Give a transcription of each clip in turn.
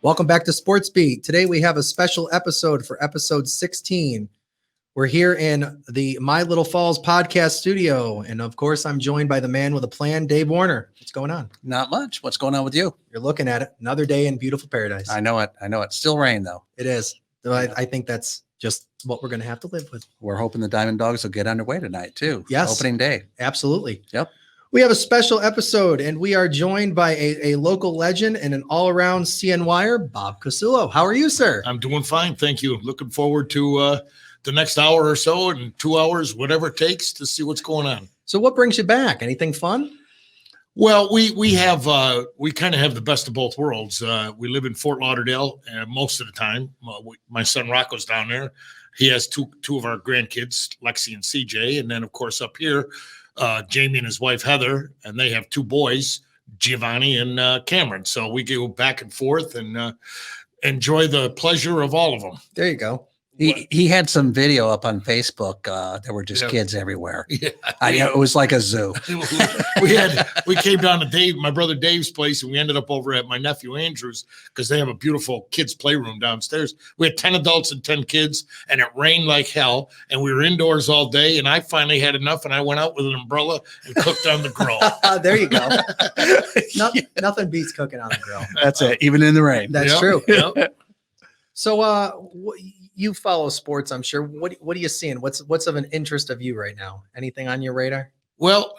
Welcome back to Sportsbeat. Today we have a special episode for episode 16. We're here in the My Little Falls podcast studio. And of course, I'm joined by the man with a plan, Dave Warner. What's going on? Not much. What's going on with you? You're looking at it. Another day in beautiful paradise. I know it. Still rain, though. It is. So I think that's just what we're going to have to live with. We're hoping the Diamond Dogs will get underway tonight, too. Yes. Opening day. Absolutely. Yep. We have a special episode, and we are joined by a local legend and an all-around CNYer, Bob Casullo. How are you, sir? I'm doing fine, thank you. Looking forward to the next hour or so and 2 hours, whatever it takes to see what's going on. So what brings you back? Anything fun? Well, we kind of have the best of both worlds. We live in Fort Lauderdale most of the time. My son Rocco's down there. He has two of our grandkids, Lexi and CJ, and then of course up here, Jamie and his wife Heather, and they have two boys, Giovanni and Cameron. So we go back and forth and enjoy the pleasure of all of them. There you go. He had some video up on Facebook. There were just kids everywhere. Yeah. It was like a zoo. we came down to my brother Dave's place, and we ended up over at my nephew Andrew's because they have a beautiful kids playroom downstairs. We had 10 adults and 10 kids, and it rained like hell, and we were indoors all day, and I finally had enough, and I went out with an umbrella and cooked on the grill. There you go. Nothing beats cooking on the grill. That's it, even in the rain. That's Yep. true. Yep. So you follow sports, I'm sure. What are you seeing? What's of an interest of you right now? Anything on your radar? Well,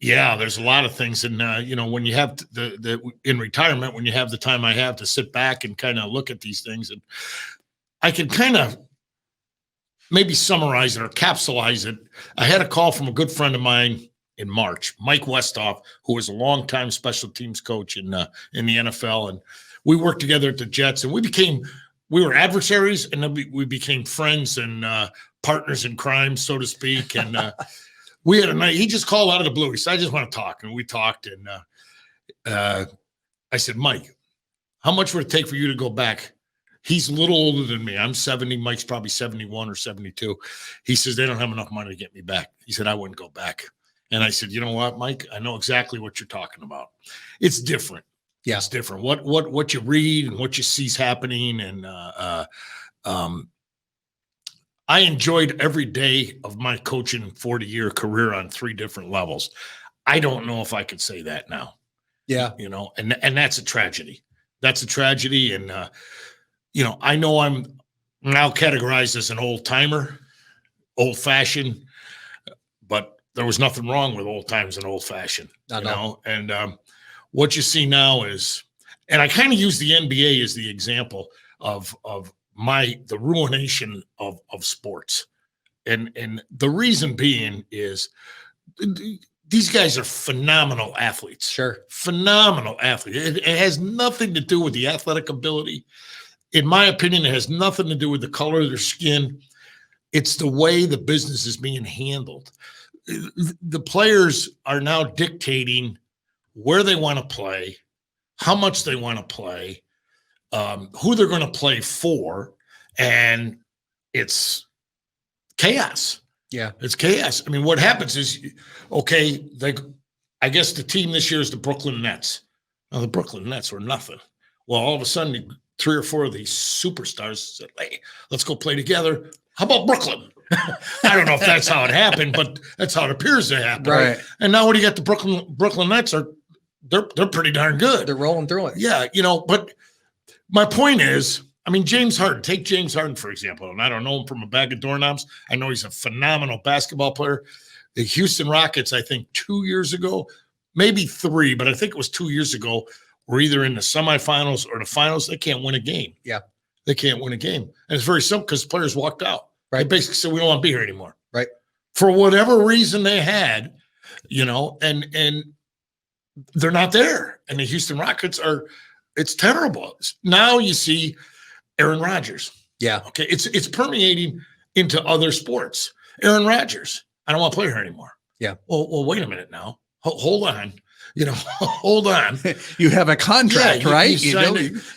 yeah, there's a lot of things. And, when you have in retirement, when you have the time I have to sit back and kind of look at these things, and I can kind of maybe summarize it or capsulize it. I had a call from a good friend of mine in March, Mike Westhoff, who was a longtime special teams coach in the NFL. And we worked together at the Jets, and we were adversaries, and then we became friends and partners in crime, so to speak. And we had a night. He just called out of the blue. He said, "I just want to talk," and we talked. And I said, "Mike, how much would it take for you to go back?" He's a little older than me. I'm 70. Mike's probably 71 or 72. He says, "They don't have enough money to get me back." He said, "I wouldn't go back." And I said, "You know what, Mike? I know exactly what you're talking about. It's different. Yeah, it's different. What you read and what you see's happening, and I enjoyed every day of my coaching 40-year career on 3 different levels. I don't know if I could say that now. Yeah, and that's a tragedy. That's a tragedy, and I know I'm now categorized as an old timer, old fashioned, but there was nothing wrong with old times and old fashioned. And what you see now is, and I kind of use the NBA as the example of the ruination of sports. And the reason being is these guys are phenomenal athletes. Sure. Phenomenal athletes. It has nothing to do with the athletic ability. In my opinion, it has nothing to do with the color of their skin. It's the way the business is being handled. The players are now dictating where they want to play, how much they want to play, who they're going to play for, and it's chaos. Yeah, it's chaos. I mean, what happens is, okay, I guess the team this year is the Brooklyn Nets. Now, the Brooklyn Nets were nothing. Well, all of a sudden, 3 or 4 of these superstars said, "Hey, let's go play together. How about Brooklyn?" I don't know if that's how it happened, but that's how it appears to happen. Right. And now what do you got? The Brooklyn Nets they're pretty darn good. They're rolling through it. Yeah, but my point is, I mean, James Harden. Take James Harden, for example. And I don't know him from a bag of doorknobs. I know he's a phenomenal basketball player. The Houston Rockets, I think 2 years ago, maybe 3, but I think it was 2 years ago, were either in the semifinals or the finals. They can't win a game. Yeah. They can't win a game. And it's very simple because players walked out. Right. They basically said, "We don't want to be here anymore." Right. For whatever reason they had, and they're not there. And the Houston Rockets it's terrible. Now you see Aaron Rodgers. Yeah. Okay. It's permeating into other sports. Aaron Rodgers, "I don't want to play here anymore." Yeah. Well, wait a minute now. Hold on. Hold on. You have a contract, right?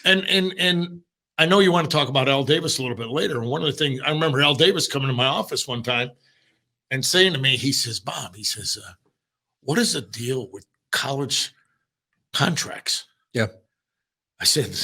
And I know you want to talk about Al Davis a little bit later. And one of the things, I remember Al Davis coming to my office one time and saying to me, he says, "Bob," he says, "what is the deal with college contracts?" Yeah. I said,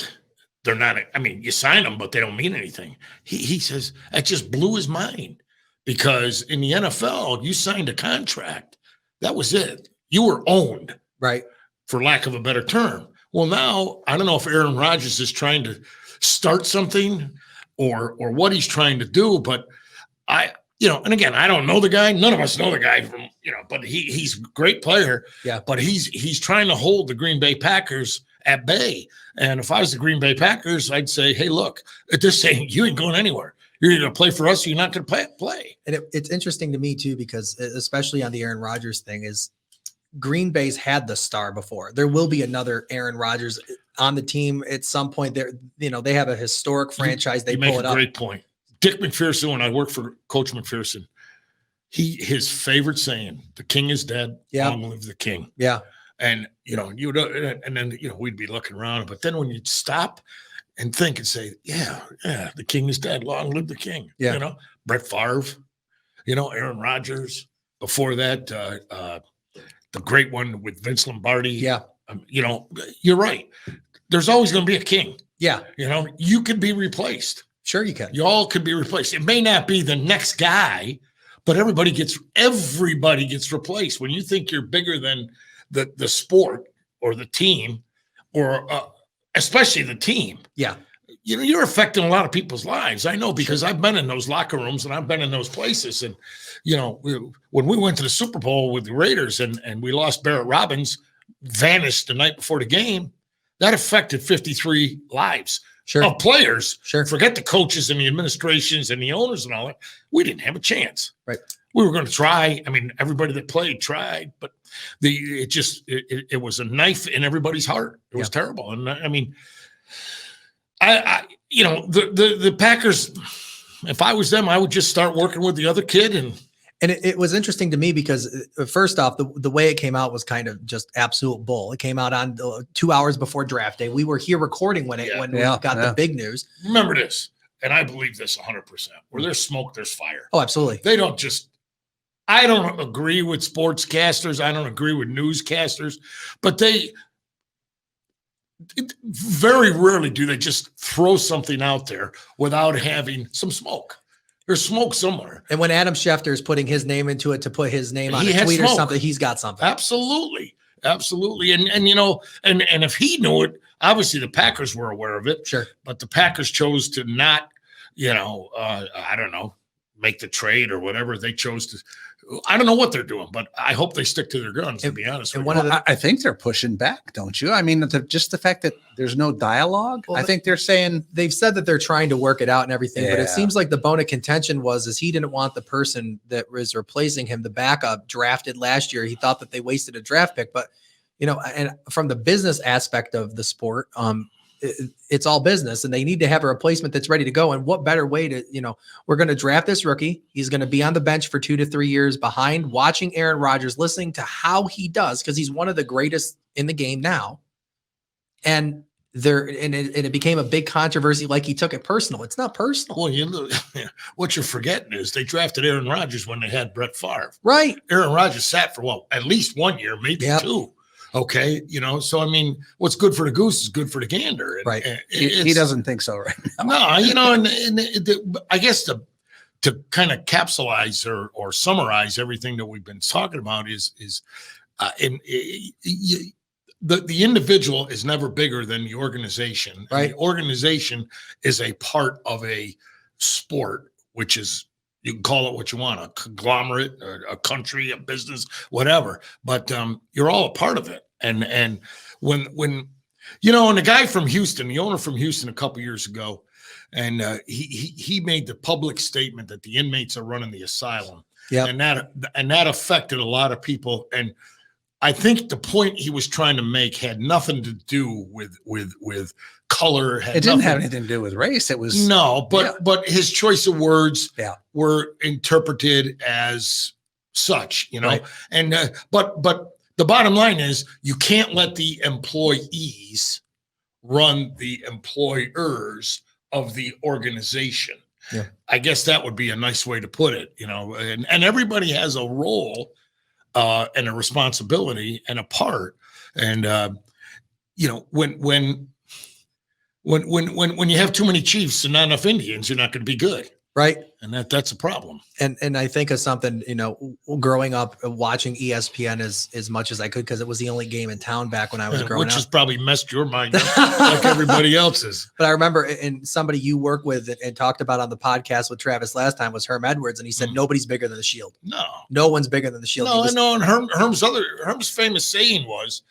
they're not, I mean, you sign them, but they don't mean anything. He says, that just blew his mind because in the NFL, you signed a contract. That was it. You were owned. Right. For lack of a better term. Well, now, I don't know if Aaron Rodgers is trying to start something or what he's trying to do, but and again, I don't know the guy. None of us know the guy from, but he's a great player. Yeah. But he's trying to hold the Green Bay Packers at bay. And if I was the Green Bay Packers, I'd say, hey, look, they're saying you ain't going anywhere. You're either going to play for us or you're not going to play. And it's interesting to me too, because especially on the Aaron Rodgers thing is Green Bay's had the star before. There will be another Aaron Rodgers on the team at some point. They have a historic franchise. They pull it up. Great point. Dick McPherson, when I worked for Coach McPherson, his favorite saying, "The king is dead. Yeah. Long live the king." Yeah. And and then we'd be looking around, but then when you'd stop and think and say, "Yeah, the king is dead. Long live the king." Yeah. Brett Favre, Aaron Rodgers. Before that, the great one with Vince Lombardi. Yeah. You're right. There's always going to be a king. Yeah. You can be replaced. Sure you can. You all could be replaced. It may not be the next guy, but everybody gets replaced. When you think you're bigger than the sport or the team, or especially the team. Yeah. You're affecting a lot of people's lives. I know because I've been in those locker rooms and I've been in those places. And, when we went to the Super Bowl with the Raiders and we lost Barrett Robbins, vanished the night before the game, that affected 53 lives of players. Sure. Forget the coaches and the administrations and the owners and all that. We didn't have a chance. Right. We were going to try. I mean, everybody that played tried, but it was a knife in everybody's heart. It was terrible. And I mean, the Packers, if I was them, I would just start working with the other kid. And it was interesting to me because first off, the way it came out was kind of just absolute bull. It came out on 2 hours before draft day. We were here recording when we got the big news. Remember this, and I believe this 100%. Where there's smoke, there's fire. Oh, absolutely. They don't just. I don't agree with sportscasters. I don't agree with newscasters, but very rarely do they just throw something out there without having some smoke. There's smoke somewhere. And when Adam Schefter is putting his name into it to put his name on a tweet or something, he's got something. Absolutely. Absolutely. And if he knew it, obviously the Packers were aware of it. Sure. But the Packers chose to not, I don't know, make the trade or whatever. They chose to. I don't know what they're doing, but I hope they stick to their guns, to be honest with you. I think they're pushing back, don't you? I mean, just the fact that there's no dialogue. Well, I think they're saying they've said that they're trying to work it out and everything, but it seems like the bone of contention is he didn't want the person that was replacing him, the backup, drafted last year. He thought that they wasted a draft pick, but and from the business aspect of the sport, it's all business and they need to have a replacement that's ready to go. And what better way to, we're going to draft this rookie. He's going to be on the bench for 2 to 3 years behind watching Aaron Rodgers, listening to how he does, because he's one of the greatest in the game now. And it became a big controversy. Like he took it personal. It's not personal. Well, what you're forgetting is they drafted Aaron Rodgers when they had Brett Favre. Right. Aaron Rodgers sat for at least 1 year, maybe 2. Okay, so I mean, what's good for the goose is good for the gander. And, right. He doesn't think so right No, now. I guess to kind of capsulize or summarize everything that we've been talking about is the individual is never bigger than the organization. Right. And the organization is a part of a sport, which is, you can call it what you want, a conglomerate, a country, a business, whatever. But you're all a part of it. And when and the guy from Houston, the owner from Houston a couple years ago, and he made the public statement that the inmates are running the asylum. Yeah. And that affected a lot of people. And I think the point he was trying to make had nothing to do with color. It didn't have anything to do with race. It was but his choice of words were interpreted as such, Right. And but the bottom line is you can't let the employees run the employers of the organization. Yeah. I guess that would be a nice way to put it, and everybody has a role and a responsibility and a part. And, when when you have too many Chiefs and not enough Indians, you're not going to be good. Right. And that's a problem. And I think of something, growing up watching ESPN as much as I could, because it was the only game in town back when I was growing Which up. has probably messed your mind up like everybody else's. But I remember, and somebody you work with and talked about on the podcast with Travis last time was Herm Edwards, and he said nobody's bigger than the Shield. No one's bigger than the Shield. No, I know. And Herm's famous saying was,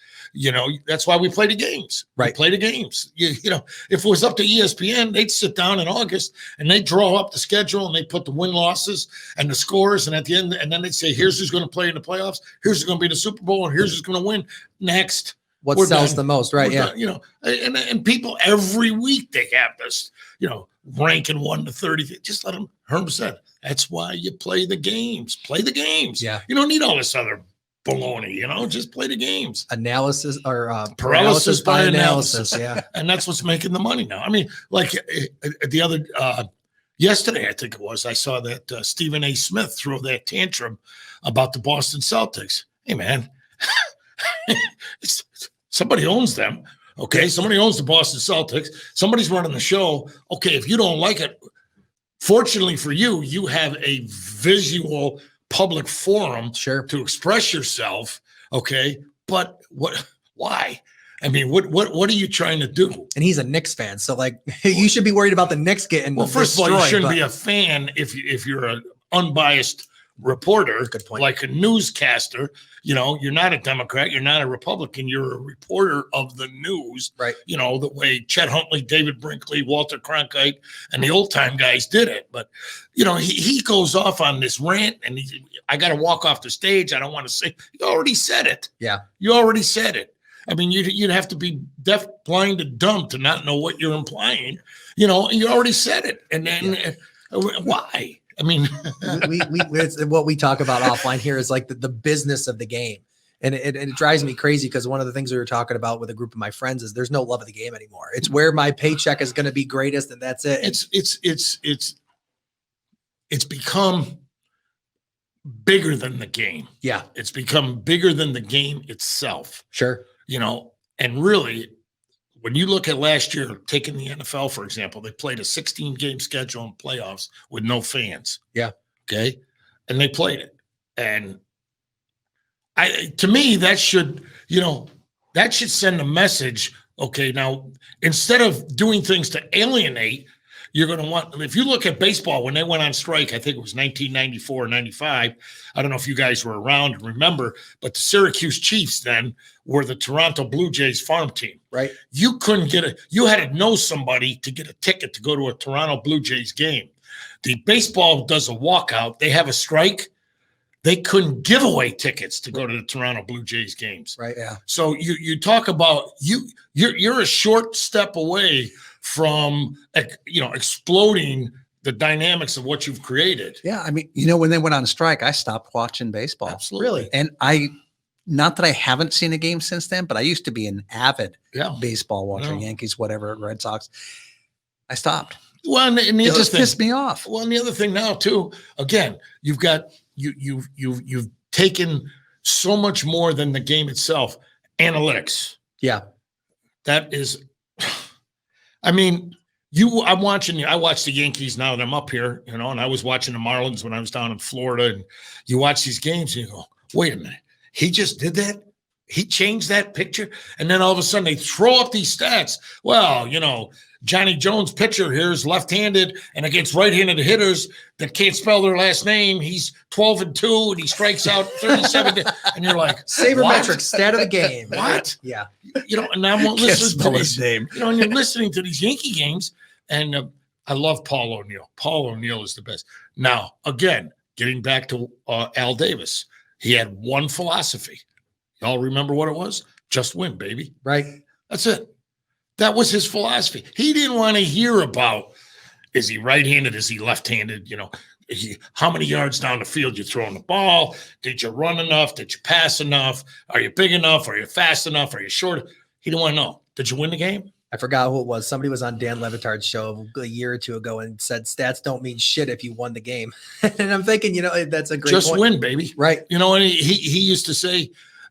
that's why we play the games. Right. We play the games. If it was up to ESPN, they'd sit down in August and they'd draw up the schedule and they put the win-losses and the scores. And at the end, and then they'd say, here's who's going to play in the playoffs. Here's who's going to be in the Super Bowl. And here's who's going to win next. What sells the most, right? We're done, and people every week they have this, ranking 1 to 30. Just let them. Herm said, that's why you play the games. Play the games. Yeah. You don't need all this other baloney, just play the games. Analysis or paralysis by analysis. Yeah. And that's what's making the money now. I mean, like the other yesterday, I think it was, I saw that Stephen A. Smith throw that tantrum about the Boston Celtics. Hey, man, somebody owns them. Okay. Somebody owns the Boston Celtics. Somebody's running the show. Okay. If you don't like it, fortunately for you, you have a visual public forum to express yourself. Okay. But why? I mean, what are you trying to do? And he's a Knicks fan. So you should be worried about the Knicks getting first of all, you shouldn't be a fan if you're an unbiased reporter, like a newscaster. You're not a Democrat, you're not a Republican, you're a reporter of the news. Right. The way Chet Huntley, David Brinkley, Walter Cronkite, and the old time guys did it. But he goes off on this rant, and I got to walk off the stage. I don't want to say. You already said it. Yeah. You already said it. I mean, you'd have to be deaf, blind, and dumb to not know what you're implying. You already said it, and then why? I mean, it's what we talk about offline here is like the business of the game. And it drives me crazy because one of the things we were talking about with a group of my friends is there's no love of the game anymore. It's where my paycheck is going to be greatest, and that's it. It's become bigger than the game. Yeah. It's become bigger than the game itself. Sure. And really, when you look at last year, taking the NFL, for example, they played a 16-game schedule in playoffs with no fans. Yeah. Okay. And they played it. And to me, that should send a message. Okay. Now, instead of doing things to alienate, you're going to want, if you look at baseball, when they went on strike, I think it was 1994 or 95. I don't know if you guys were around and remember, but the Syracuse Chiefs then were the Toronto Blue Jays farm team. Right. You couldn't you had to know somebody to get a ticket to go to a Toronto Blue Jays game. The baseball does a walkout. They have a strike. They couldn't give away tickets to go to the Toronto Blue Jays games. Right. Yeah. So you talk about you're a short step away from exploding the dynamics of what you've created. Yeah, I mean, when they went on strike, I stopped watching baseball. Absolutely. Really? And not that I haven't seen a game since then, but I used to be an avid baseball watcher, Yankees, whatever, Red Sox. I stopped. Well, and the it other just thing, pissed me off. Well, and the other thing now too, again, you've got you've taken so much more than the game itself. Analytics. Yeah. That is, I mean, I watch the Yankees now that I'm up here, and I was watching the Marlins when I was down in Florida, and you watch these games and you go, wait a minute, he just did that? He changed that picture? And then all of a sudden they throw up these stats. Well, Johnny Jones pitcher here is left-handed, and against right-handed hitters that can't spell their last name, he's 12-2 and he strikes out 37. And you're like, sabermetric stat of the game. What? Yeah. And I'm listening to his name. and you're listening to these Yankee games, and I love Paul O'Neill. Paul O'Neill is the best. Now, again, getting back to Al Davis, he had one philosophy. Y'all remember what it was? Just win, baby. Right. That's it. That was his philosophy. He didn't want to hear about, is he right-handed? Is he left-handed? How many yards down the field you throwing the ball? Did you run enough? Did you pass enough? Are you big enough? Are you fast enough? Are you short? He didn't want to know. Did you win the game? I forgot who it was. Somebody was on Dan Levitard's show a year or two ago and said stats don't mean shit if you won the game. And I'm thinking, that's a great Just point. win, baby. Right. And he used to say,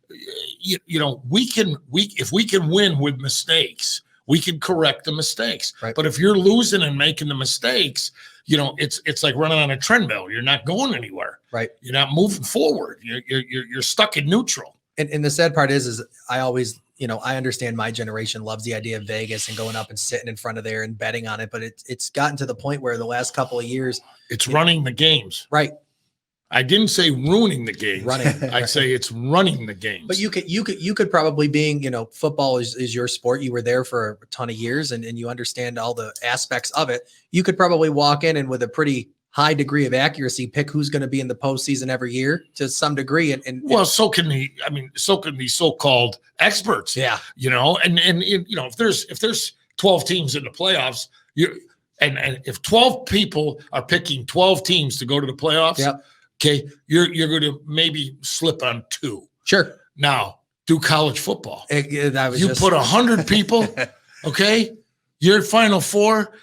if we can win with mistakes, we can correct the mistakes. Right. But if you're losing and making the mistakes, it's like running on a treadmill. You're not going anywhere. Right. You're not moving forward. You're stuck in neutral. And the sad part is I always, I understand my generation loves the idea of Vegas and going up and sitting in front of there and betting on it. But it's gotten to the point where the last couple of years, it's running the games. Right. I didn't say ruining the games. Running. I'd say it's running the games. But you could probably, being, football is your sport. You were there for a ton of years and you understand all the aspects of it. You could probably walk in and with a pretty high degree of accuracy, pick who's going to be in the postseason every year to some degree. And so can these so-called experts. Yeah. And if there's 12 teams in the playoffs, and if 12 people are picking 12 teams to go to the playoffs, yep. Okay, you're going to maybe slip on 2. Sure. Now, do college football. Put 100 people, okay, your Final Four,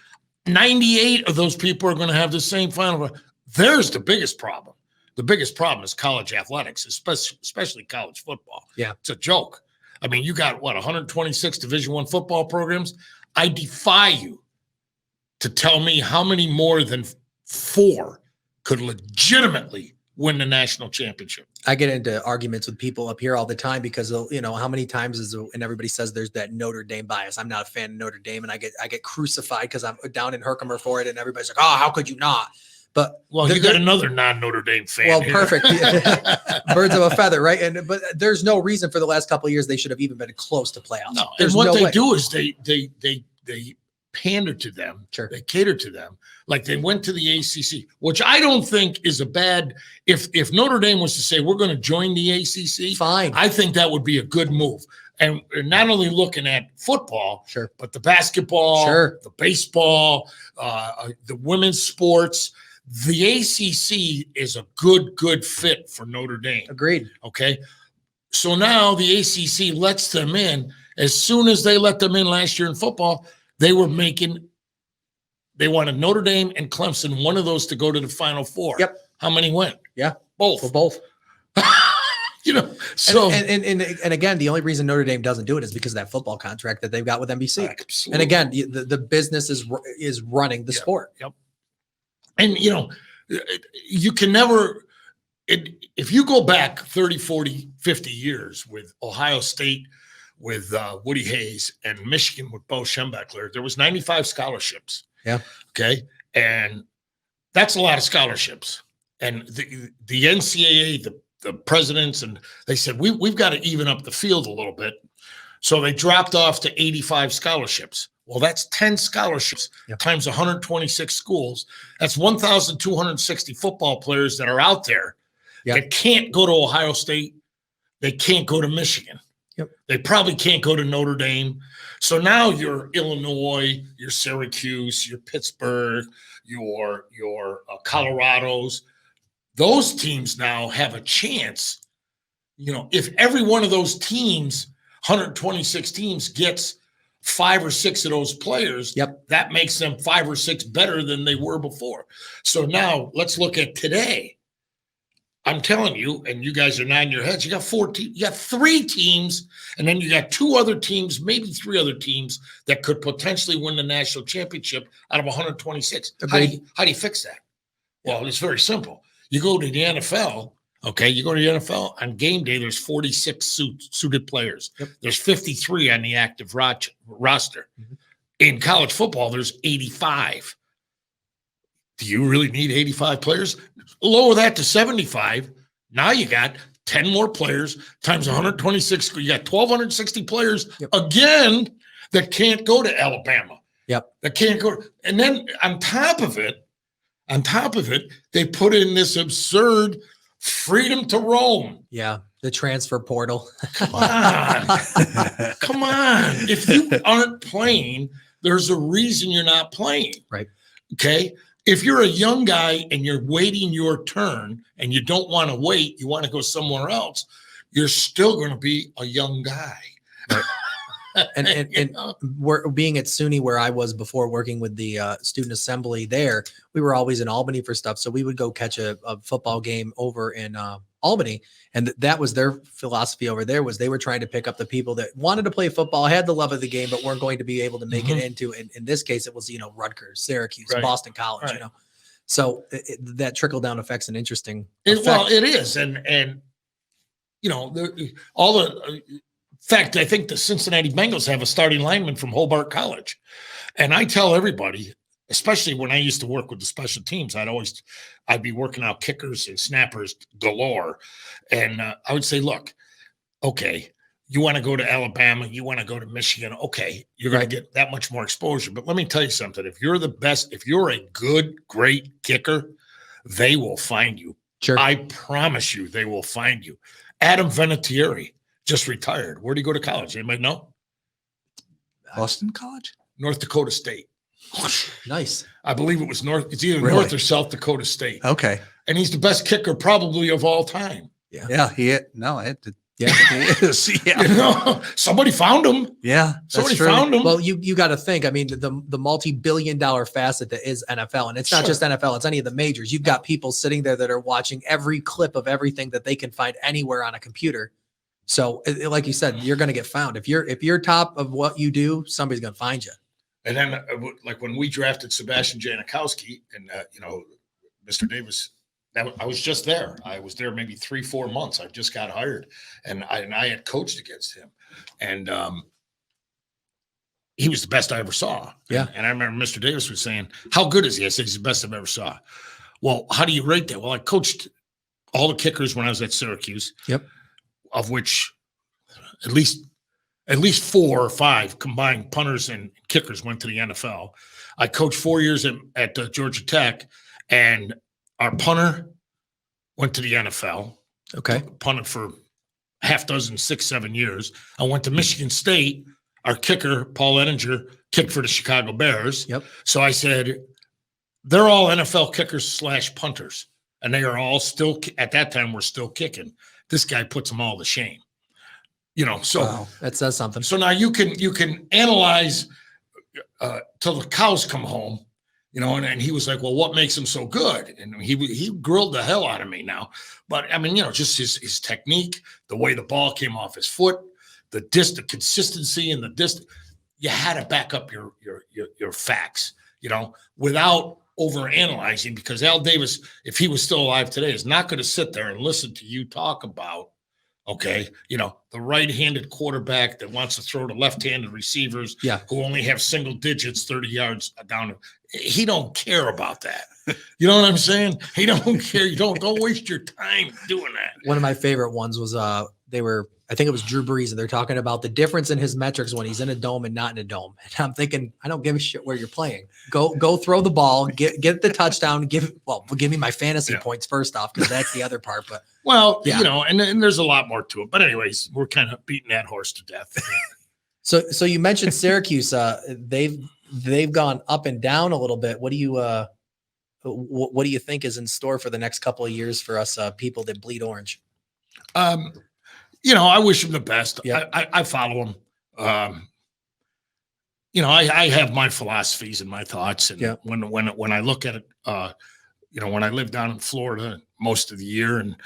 98 of those people are going to have the same Final Four. There's the biggest problem. The biggest problem is college athletics, especially college football. Yeah. It's a joke. I mean, you got, 126 Division I football programs? I defy you to tell me how many more than 4 could legitimately win the national championship. I get into arguments with people up here all the time because how many times and everybody says there's that Notre Dame bias. I'm not a fan of Notre Dame, and I get crucified because I'm down in Herkimer for it, and everybody's like, "Oh, how could you not?" But you got another non-Notre Dame fan. Well, here. Perfect. Birds of a feather, right? But there's no reason for the last couple of years they should have even been close to playoffs. No, there's and what no they way. do is they pander to them. Sure. They cater to them. Like they went to the ACC, which I don't think is a bad. If Notre Dame was to say we're going to join the ACC, fine. I think that would be a good move. And not only looking at football, sure, but the basketball, sure, the baseball, the women's sports. The ACC is a good fit for Notre Dame. Agreed. Okay. So now the ACC lets them in. As soon as they let them in last year in football, they wanted Notre Dame and Clemson, one of those to go to the Final Four. Yep. How many went? Yeah. Both. Well, both. So and again, the only reason Notre Dame doesn't do it is because of that football contract that they've got with NBC. Absolutely. And again, the business is running the sport. Yep. And you can never if you go back 30, 40, 50 years with Ohio State, with Woody Hayes, and Michigan with Bo Schembechler, there was 95 scholarships. Yeah. Okay. And that's a lot of scholarships. And the NCAA, the presidents, and they said, we've got to even up the field a little bit. So they dropped off to 85 scholarships. Well, that's 10 scholarships times 126 schools. That's 1,260 football players that are out there that can't go to Ohio State. They can't go to Michigan. Yep. They probably can't go to Notre Dame. So now you're Illinois, you're Syracuse, you're Pittsburgh, your Colorados. Those teams now have a chance. If every one of those teams, 126 teams, gets 5 or 6 of those players, that makes them 5 or 6 better than they were before. So now let's look at today. I'm telling you, and you guys are nodding your heads, you got 4 teams, you got 3 teams, and then you got 2 other teams, maybe 3 other teams that could potentially win the national championship out of 126. How do you fix that? Well, it's very simple. You go to the NFL, okay? You go to the NFL, on game day, there's 46 suited players. Yep. There's 53 on the active roster. Mm-hmm. In college football, there's 85. Do you really need 85 players? Lower that to 75. Now you got 10 more players times 126. You got 1,260 players again that can't go to Alabama. Yep. That can't go. And then on top of it, they put in this absurd freedom to roam. Yeah, the transfer portal. Come on. Come on. If you aren't playing, there's a reason you're not playing. Right. Okay. If you're a young guy and you're waiting your turn and you don't want to wait, you want to go somewhere else, you're still going to be a young guy. Right. And we're being at SUNY where I was before, working with the student assembly there. We were always in Albany for stuff. So we would go catch a football game over in Albany. And that was their philosophy over there, was they were trying to pick up the people that wanted to play football, had the love of the game, but weren't going to be able to make it into, in this case, it was, Rutgers, Syracuse, Right. Boston College, Right. So that trickle down effect's an interesting Well, effect. it is. And all the fact, I think the Cincinnati Bengals have a starting lineman from Hobart College. And I tell everybody, especially when I used to work with the special teams, I'd be working out kickers and snappers galore. And I would say, look, okay, you want to go to Alabama, you want to go to Michigan. Okay, you're going to get that much more exposure. But let me tell you something. If you're the best, if you're a good, great kicker, they will find you. Sure. I promise you, they will find you. Adam Vinatieri just retired. Where'd he go to college? Anybody know? Boston College? North Dakota State. Nice. I believe it was It's either Really? North or South Dakota State. Okay. And he's the best kicker probably of all time. Yeah. He is. Yeah. Somebody found him. Yeah. Somebody found him. Well, you got to think, I mean, the multi-billion-dollar facet that is NFL, and it's not just NFL, it's any of the majors. You've got people sitting there that are watching every clip of everything that they can find anywhere on a computer. So like you said, you're going to get found. If you're top of what you do, somebody's going to find you. And then like when we drafted Sebastian Janikowski and, Mr. Davis, I was just there. I was there maybe 3-4 months. I just got hired and I had coached against him. And he was the best I ever saw. Yeah. And I remember Mr. Davis was saying, how good is he? I said, he's the best I've ever saw. Well, how do you rate that? Well, I coached all the kickers when I was at Syracuse. Yep. Of which at least 4 or 5 combined punters and kickers went to the NFL. I coached 4 years at Georgia Tech, and our punter went to the NFL. Okay. Punted for half dozen, 6-7 years. I went to Michigan State. Our kicker, Paul Ettinger, kicked for the Chicago Bears. Yep. So I said, they're all NFL kickers / punters, and they are all still, at that time, we're still kicking. This guy puts them all to shame. So wow, that says something. So now you can analyze till the cows come home, and he was like, well, what makes him so good? And he grilled the hell out of me now. But I mean, just his technique, the way the ball came off his foot, the consistency and the distance. You had to back up your facts, without over analyzing, because Al Davis, if he was still alive today, is not going to sit there and listen to you talk about, okay, the right-handed quarterback that wants to throw to left-handed receivers who only have single digits 30 yards down. He don't care about that. You know what I'm saying? He don't care. You don't waste your time doing that. One of my favorite ones was I think it was Drew Brees, and they're talking about the difference in his metrics when he's in a dome and not in a dome. And I'm thinking, I don't give a shit where you're playing. Go throw the ball, get the touchdown, give me my fantasy points first off, because that's the other part. But and there's a lot more to it. But anyways, we're kind of beating that horse to death. So you mentioned Syracuse. They've gone up and down a little bit. What do you think is in store for the next couple of years for us people that bleed orange? I wish him the best. Yeah. I follow him. I have my philosophies and my thoughts. And when I look at it, when I lived down in Florida most of the year, and,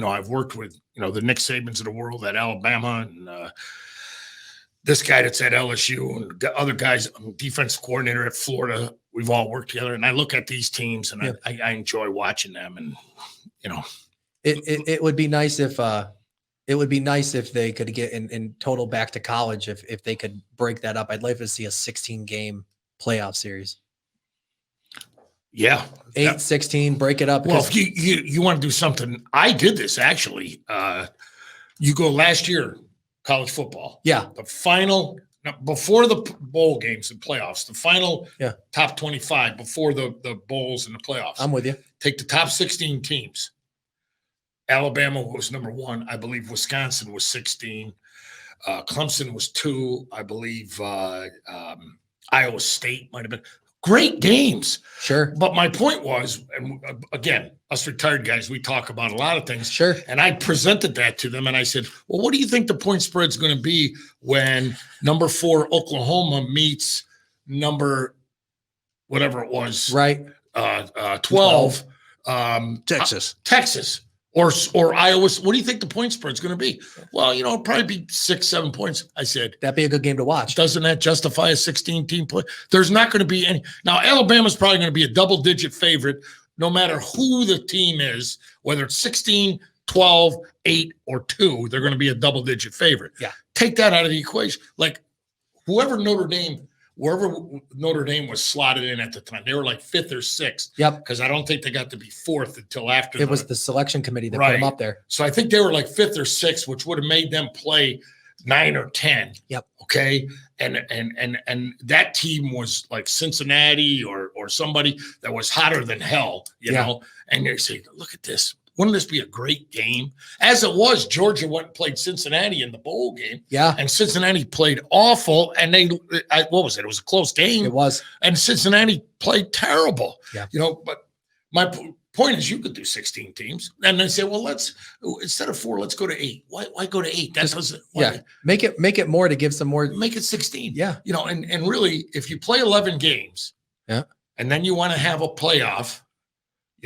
I've worked with, the Nick Sabans of the world at Alabama, and this guy that's at LSU, and other guys, defensive coordinator at Florida, we've all worked together. And I look at these teams and I enjoy watching them. And, it would be nice if, they could get in total back to college, if they could break that up. I'd like to see a 16-game playoff series. Yeah. 16, break it up. Well, if you want to do something, I did this actually. You go last year, college football. Yeah. The final, before the bowl games and playoffs, the final top 25 before the bowls and the playoffs. I'm with you. Take the top 16 teams. Alabama was number 1. I believe Wisconsin was 16. Clemson was 2. I believe Iowa State might have been. Great games. Sure. But my point was, and again, us retired guys, we talk about a lot of things. Sure. And I presented that to them, and I said, well, what do you think the point spread's going to be when number 4 Oklahoma meets number whatever it was, right? 12 Texas. Texas. Or Iowa. What do you think the point spread's going to be? Well, it'll probably be 6-7 points. I said that'd be a good game to watch. Doesn't that justify a 16-team play? There's not going to be any. Now, Alabama's probably going to be a double-digit favorite, no matter who the team is, whether it's 16, 12, 8, or 2. They're going to be a double-digit favorite. Yeah. Take that out of the equation. Like wherever Notre Dame was slotted in at the time, they were like 5th or 6th. Yep. Because I don't think they got to be 4th until after. It was the selection committee that put them up there. So I think they were like 5th or 6th, which would have made them play 9 or 10. Yep. Okay. And that team was like Cincinnati or somebody that was hotter than hell, you know. And they say, look at this. Wouldn't this be a great game? As it was, Georgia went and played Cincinnati in the bowl game. Yeah. And Cincinnati played awful. And what was it? It was a close game. It was. And Cincinnati played terrible. Yeah. But my point is you could do 16 teams. And they say, well, instead of 4, let's go to 8. Why go to 8? That doesn't. Make it more to give some more. Make it 16. Yeah. And really, if you play 11 games, and then you want to have a playoff,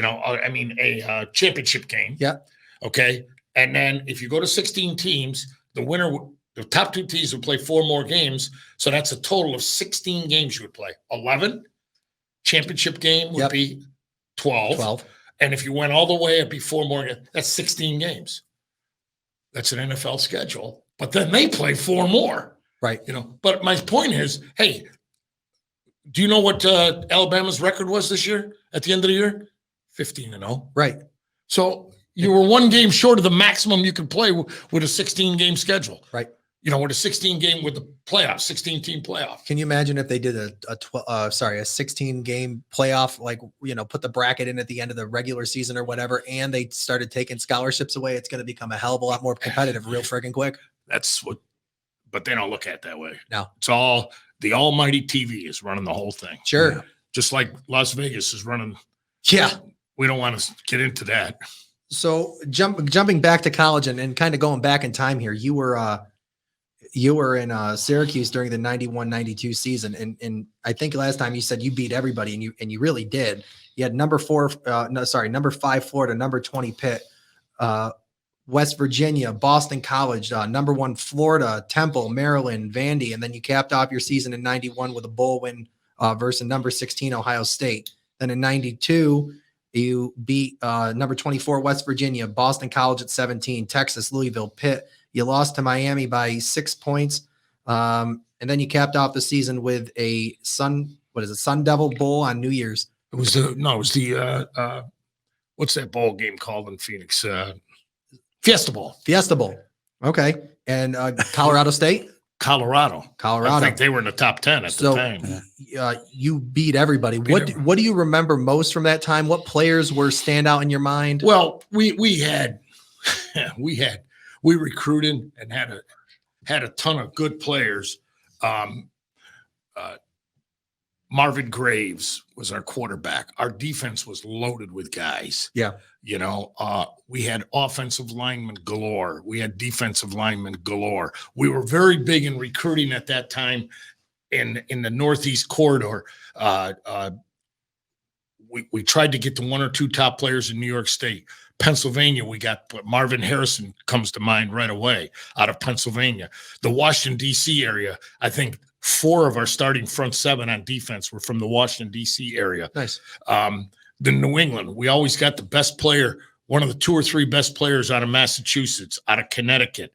a championship game. Yeah. Okay. And then if you go to 16 teams, the top 2 teams would play 4 more games. So that's a total of 16 games you would play. 11 championship game would be 12. And if you went all the way, it'd be 4 more. That's 16 games. That's an NFL schedule. But then they play 4 more. Right. But my point is, hey, do you know what Alabama's record was this year at the end of the year? 15-0. Right. So you were 1 game short of the maximum you could play with a 16-game schedule. Right. With a 16-game with the playoff, 16-team playoff. Can you imagine if they did a 16-game playoff, like, put the bracket in at the end of the regular season or whatever, and they started taking scholarships away? It's going to become a hell of a lot more competitive real friggin' quick. But they don't look at it that way. No. It's all the almighty TV is running the whole thing. Sure. Yeah. Just like Las Vegas is running. Yeah. We don't want to get into that. So jumping back to college and kind of going back in time here, you were in Syracuse during the 91-92 season. And I think last time you said you beat everybody and you really did. You had number 5 Florida, number 20 Pitt, West Virginia, Boston College, number 1 Florida, Temple, Maryland, Vandy. And then you capped off your season in 91 with a bowl win versus number 16 Ohio State. Then in 92, you beat number 24 West Virginia, Boston College at 17, Texas, Louisville, Pitt. You lost to Miami by 6 points. And then you capped off the season with a Sun Devil Bowl on New Year's. It was the what's that bowl game called in Phoenix? Fiesta Bowl. Fiesta Bowl. Okay. And Colorado State? Colorado. I think they were in the top 10 at the time. You beat everybody. What do you remember most from that time? What players were stand out in your mind? Well, we recruited and had a ton of good players. Marvin Graves was our quarterback. Our defense was loaded with guys. Yeah. We had offensive linemen galore. We had defensive linemen galore. We were very big in recruiting at that time in the Northeast corridor. We tried to get the 1 or 2 top players in New York State. Pennsylvania, we got Marvin Harrison comes to mind right away out of Pennsylvania. The Washington, D.C. area, I think 4 of our starting front 7 on defense were from the Washington, D.C. area. Nice. The New England, we always got the best player, one of the 2 or 3 best players out of Massachusetts, out of Connecticut.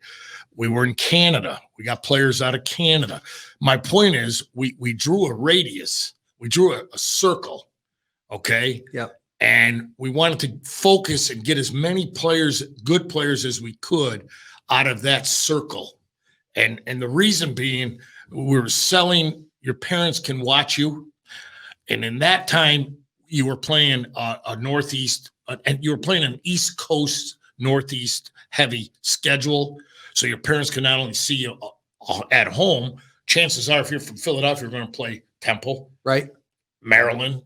We were in Canada. We got players out of Canada. My point is we drew a radius. We drew a circle, okay? Yep. And we wanted to focus and get as many players, good players as we could out of that circle. And the reason being, we were selling, your parents can watch you. And in that time, you were playing a Northeast, and you were playing an East Coast Northeast heavy schedule. So your parents can not only see you at home, chances are if you're from Philadelphia, you're going to play Temple, right? Maryland,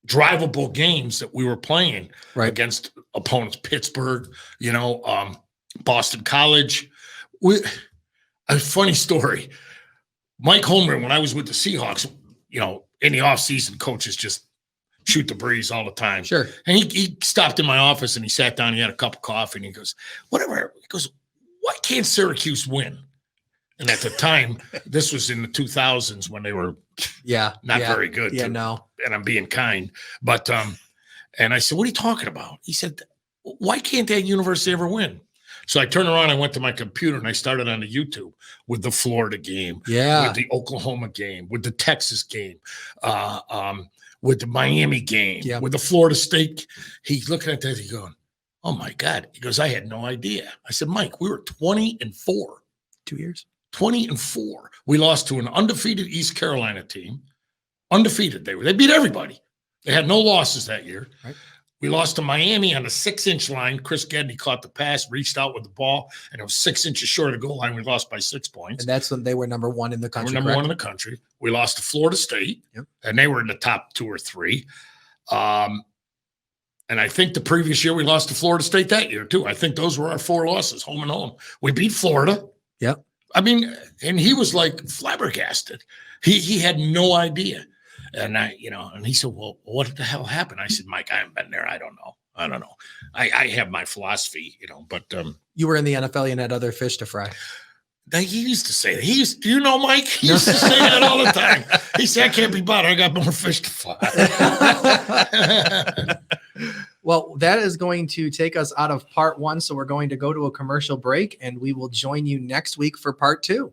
drivable games that we were playing against opponents, Pittsburgh, Boston College. A funny story. Mike Holmgren, when I was with the Seahawks, in the offseason, coaches just shoot the breeze all the time. Sure. And he stopped in my office and he sat down. He had a cup of coffee and he goes, whatever. He goes, why can't Syracuse win? And at the time, this was in the 2000s when they were not very good. Yeah, no. And I'm being kind. But, and I said, what are you talking about? He said, why can't that university ever win? So I turned around, I went to my computer, and I started on the YouTube with the Florida game, with the Oklahoma game, with the Texas game, with the Miami game, with the Florida State. He's looking at that, he's going, oh my God. He goes, I had no idea. I said, Mike, we were 20-4. 2 years? 20-4. We lost to an undefeated East Carolina team. Undefeated. They beat everybody. They had no losses that year. Right. We lost to Miami on the 6-inch line. Chris Gedney caught the pass, reached out with the ball, and it was 6 inches short of the goal line. We lost by 6 points. And that's when they were number one in the country. Number one in the country. We lost to Florida State, and they were in the top 2 or 3. And I think the previous year we lost to Florida State that year too. I think those were our 4 losses, home and home. We beat Florida. Yep. I mean, and he was like flabbergasted. He had no idea. And and he said, well, what the hell happened? I said, Mike, I haven't been there. I don't know. I have my philosophy, but you were in the NFL and had other fish to fry. He used to say that. Do you know Mike? He used to say that all the time. He said, I can't be bothered. I got more fish to fry. Well, that is going to take us out of part 1. So we're going to go to a commercial break and we will join you next week for part 2.